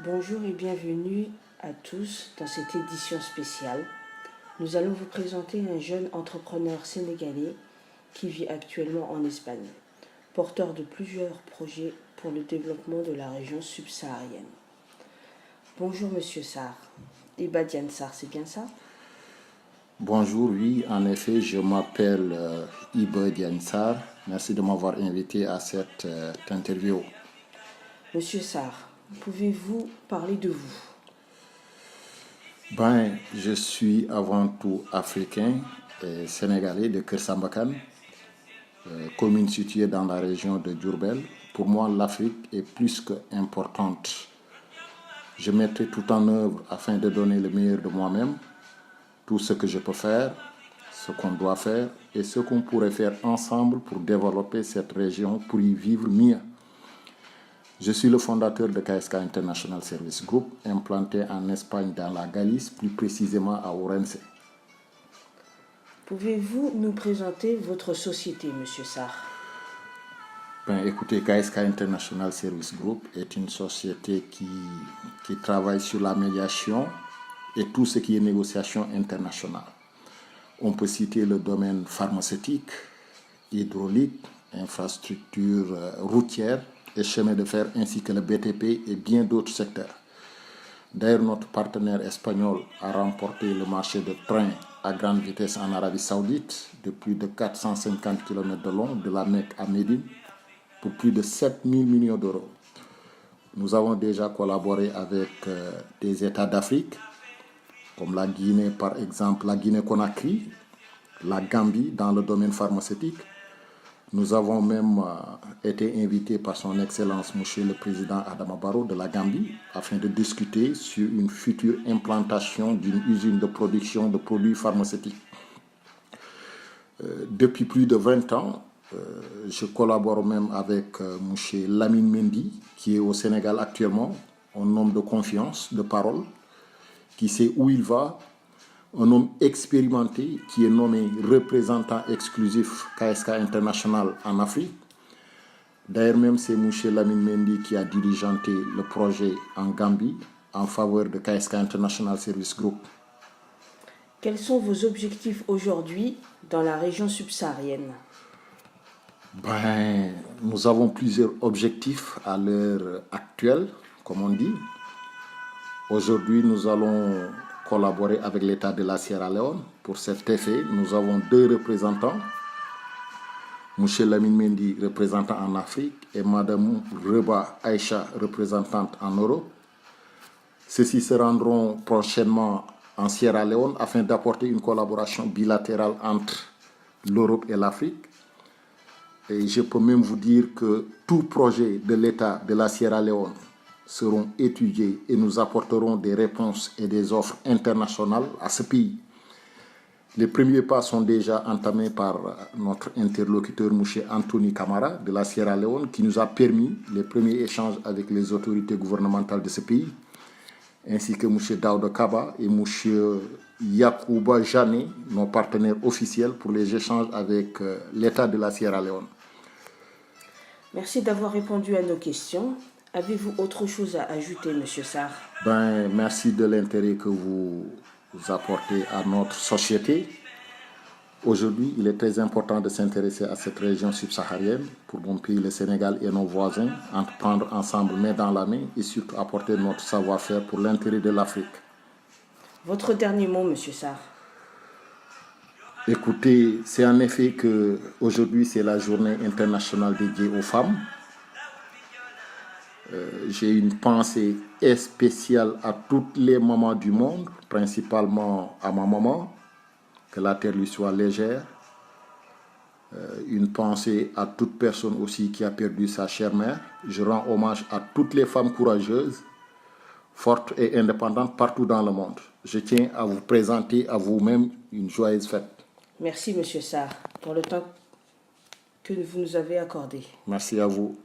Bonjour et bienvenue à tous dans cette édition spéciale. Nous allons vous présenter un jeune entrepreneur sénégalais qui vit actuellement en Espagne, porteur de plusieurs projets pour le développement de la région subsaharienne. Bonjour Monsieur Sarr, Iba Diane Sarr, c'est bien ça? Bonjour, oui, en effet, je m'appelle Iba Diane Sarr. Merci de m'avoir invité à cette interview. Monsieur Sarr, pouvez-vous parler de vous? Je suis avant tout africain et sénégalais de Kersambakan, commune située dans la région de Diourbel. Pour moi, l'Afrique est plus qu'importante. Je mettrai tout en œuvre afin de donner le meilleur de moi-même, tout ce que je peux faire, ce qu'on doit faire et ce qu'on pourrait faire ensemble pour développer cette région, pour y vivre mieux. Je suis le fondateur de KSK International Service Group, implanté en Espagne dans la Galice, plus précisément à Ourense. Pouvez-vous nous présenter votre société, Monsieur Sarr? Écoutez, KSK International Service Group est une société qui travaille sur la médiation et tout ce qui est négociation internationale. On peut citer le domaine pharmaceutique, hydraulique, infrastructure routière et chemin de fer, ainsi que le BTP et bien d'autres secteurs. D'ailleurs, notre partenaire espagnol a remporté le marché de train à grande vitesse en Arabie Saoudite de plus de 450 km de long, de la Mecque à Médine, pour plus de 7 000 millions d'euros. Nous avons déjà collaboré avec des États d'Afrique, comme la Guinée par exemple, la Guinée-Conakry, la Gambie dans le domaine pharmaceutique. Nous avons même été invités par son Excellence, Monsieur le Président Adama Barrow de la Gambie, afin de discuter sur une future implantation d'une usine de production de produits pharmaceutiques. Depuis plus de 20 ans, je collabore même avec Monsieur Lamine Mendy, qui est au Sénégal actuellement, un homme de confiance, de parole, qui sait où il va, un homme expérimenté qui est nommé représentant exclusif KSK International en Afrique. D'ailleurs même c'est M. Lamine Mendy qui a dirigeanté le projet en Gambie en faveur de KSK International Service Group. Quels sont vos objectifs aujourd'hui dans la région subsaharienne? Nous avons plusieurs objectifs à l'heure actuelle, comme on dit. Aujourd'hui, nous allons collaborer avec l'État de la Sierra Leone. Pour cet effet, nous avons deux représentants. M. Lamine Mendy, représentant en Afrique, et Mme Reba Aïcha, représentante en Europe. Ceux-ci se rendront prochainement en Sierra Leone afin d'apporter une collaboration bilatérale entre l'Europe et l'Afrique. Et je peux même vous dire que tout projet de l'État de la Sierra Leone seront étudiés et nous apporterons des réponses et des offres internationales à ce pays. Les premiers pas sont déjà entamés par notre interlocuteur, M. Anthony Camara de la Sierra Leone, qui nous a permis les premiers échanges avec les autorités gouvernementales de ce pays, ainsi que M. Daouda Kaba et M. Yacouba Jané, nos partenaires officiels pour les échanges avec l'État de la Sierra Leone. Merci d'avoir répondu à nos questions. Avez-vous autre chose à ajouter, M. Sarr? Merci de l'intérêt que vous apportez à notre société. Aujourd'hui, il est très important de s'intéresser à cette région subsaharienne pour mon pays, le Sénégal et nos voisins, entreprendre ensemble main dans la main et surtout apporter notre savoir-faire pour l'intérêt de l'Afrique. Votre dernier mot, M. Sarr? Écoutez, c'est en effet qu'aujourd'hui, c'est la journée internationale dédiée aux femmes. J'ai une pensée spéciale à toutes les mamans du monde, principalement à ma maman, que la terre lui soit légère. Une pensée à toute personne aussi qui a perdu sa chère mère. Je rends hommage à toutes les femmes courageuses, fortes et indépendantes partout dans le monde. Je tiens à vous présenter à vous-même une joyeuse fête. Merci, M. Sarr, pour le temps que vous nous avez accordé. Merci à vous.